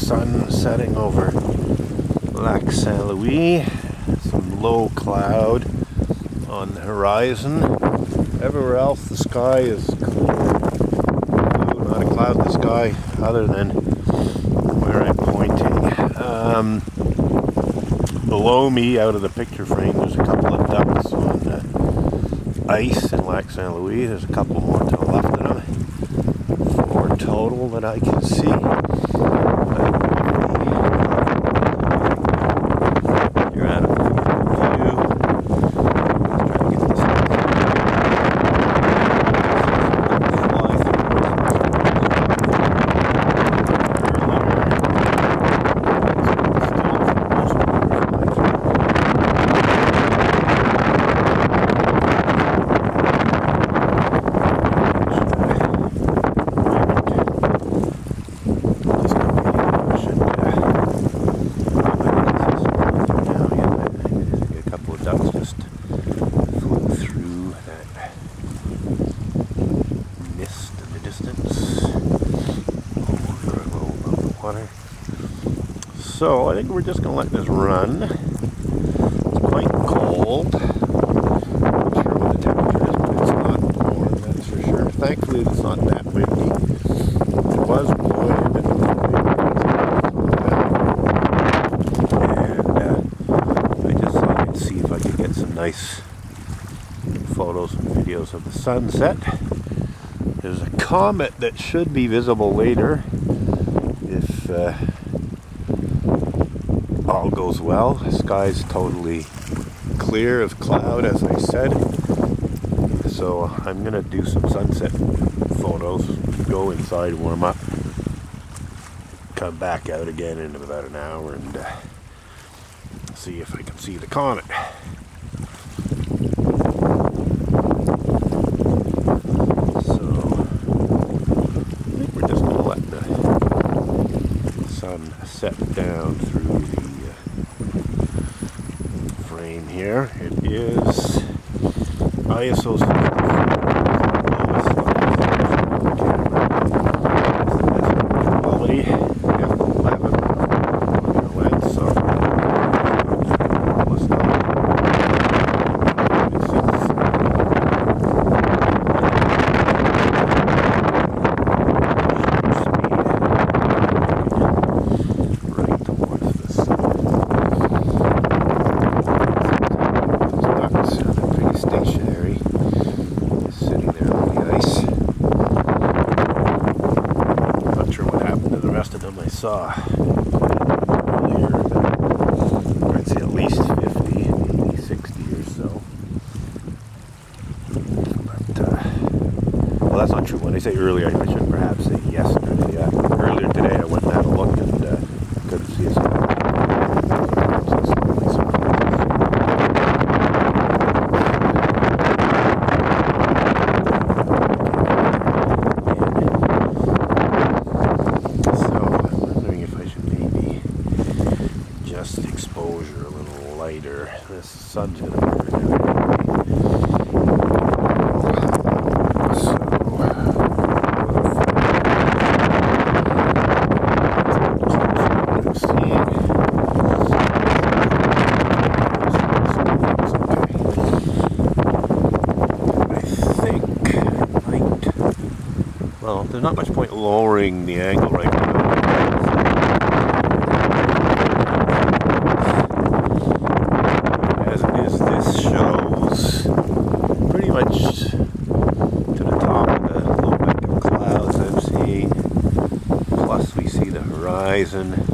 sun setting over Lac Saint Louis. Some low cloud on the horizon. Everywhere else the sky is clear. Not a cloud in the sky other than where I'm pointing. Below me, out of the picture frame, there's a couple of ducks on ice in Lac Saint Louis. There's a couple more to the left of them. 4 total that I can see. You're out of view. So I think we're just going to let this run. It's quite cold. Not sure what the temperature is, but it's not warm, that's for sure. Thankfully it's not that windy. It was blowing, and I just thought I'd see if I could get some nice photos and videos of the sunset. There's a comet that should be visible later if all goes well. The sky's totally clear of cloud, as I said. So I'm gonna do some sunset photos, go inside, warm up, come back out again in about an hour and see if I can see the comet. So I think we're just gonna let the sun set down through the frame here. It is ISO 64 quality, F11 lens, so I saw earlier, I'd say at least 50, maybe 60 or so. But, well, that's not true. When I say earlier, I should perhaps say yesterday. Earlier today, I went and had a look and couldn't see a single. Exposure a little lighter. This sun's going to burn out. Well, there's not much point lowering the angle right now. This shows pretty much to the top of the little bank of clouds I'm seeing. Plus we see the horizon.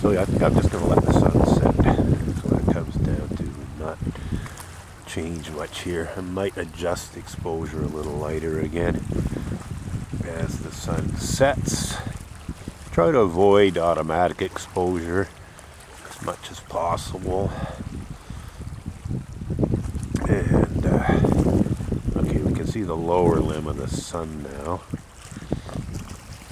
So yeah, I think I'm just going to let the sun set. That's what it comes down to. Not change much here. I might adjust the exposure a little lighter again as the sun sets. Try to avoid automatic exposure as much as possible. And okay, we can see the lower limb of the sun now.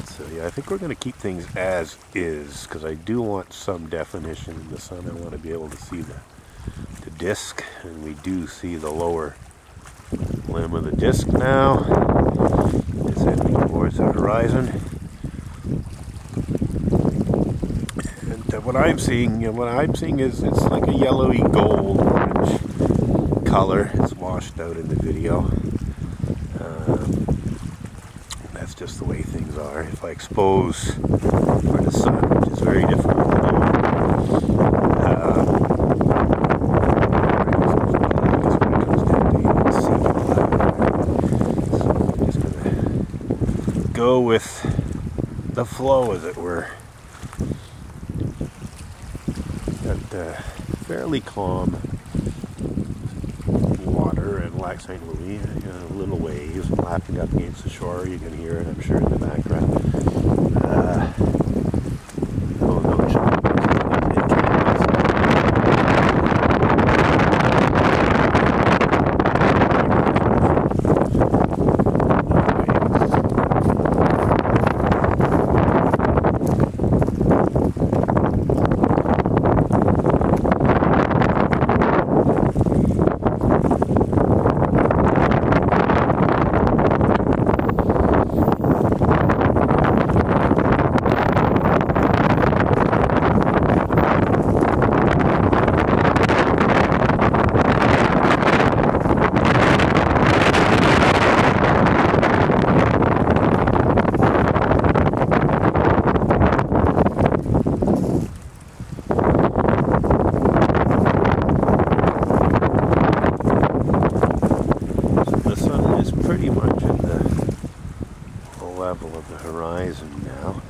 So yeah, I think we're going to keep things as is because I do want some definition in the sun. I want to be able to see the disc, and we do see the lower limb of the disc now. It's heading towards the horizon. what I'm seeing, is it's like a yellowy gold orange color. It's washed out in the video. That's just the way things are. If I expose for the sun, which is very difficult to do, go with the flow, as it were. Got fairly calm water in Lac St. Louis. Little waves lapping up against the shore. You can hear it, I'm sure, in the background. Oh, no chop. Level of the horizon now.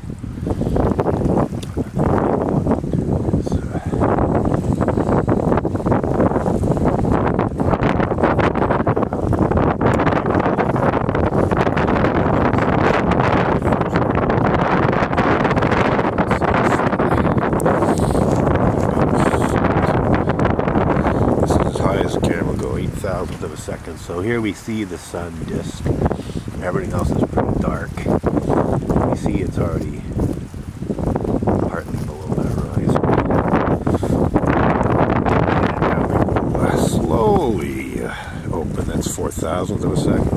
This is as high as the camera will go, 8,000th of a second. So here we see the sun disk. Everything else is pretty dark. You see it's already partly below the horizon. And now we slowly open. That's 4,000th of a second.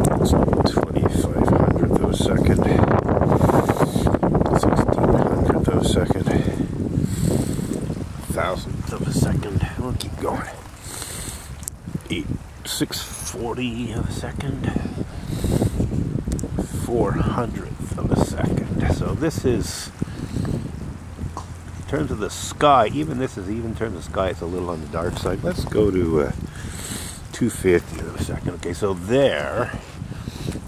That's 2,500th of a second. 1,600th of a second. 1,000th of a second. We'll keep going. 640 of a second, 400th of a second. So this is, in terms of the sky, even in terms of sky, it's a little on the dark side. Let's go to 250 of a second. Okay, so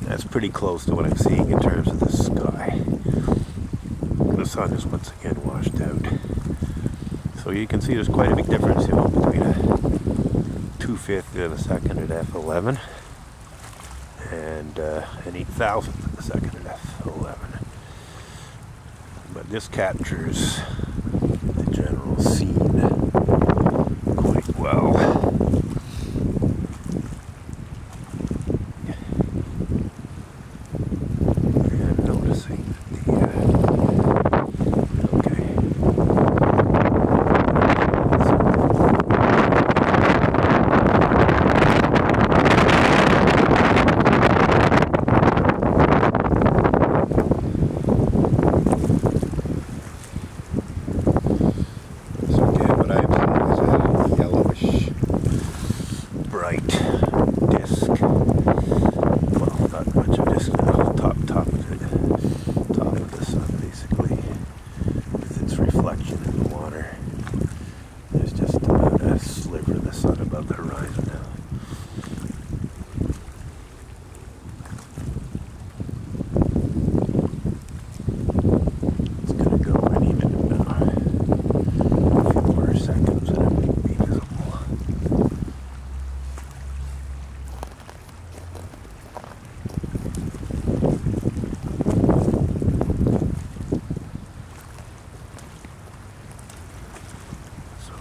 that's pretty close to what I'm seeing in terms of the sky. The sun is once again washed out. So you can see there's quite a big difference, between a 2/5 of a second at f11 and an 8,000th of a second at f11. But this captures the general scene quite well. And noticing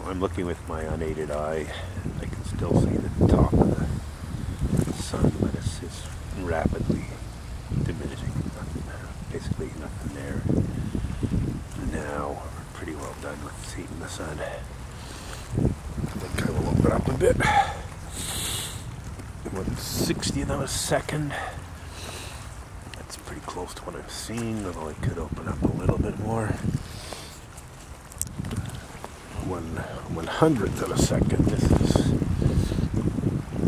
I'm looking with my unaided eye, and I can still see the top of the sun, but it's rapidly diminishing. Basically nothing there. Now we're pretty well done with seeing the sun. I think I will open up a bit. 1/60th of a second. That's pretty close to what I'm seeing, although I could open up a little bit more. 1/100th of a second. This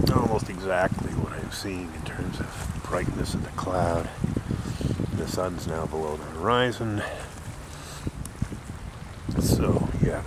is almost exactly what I'm seeing in terms of brightness of the cloud. The sun's now below the horizon. So, yeah.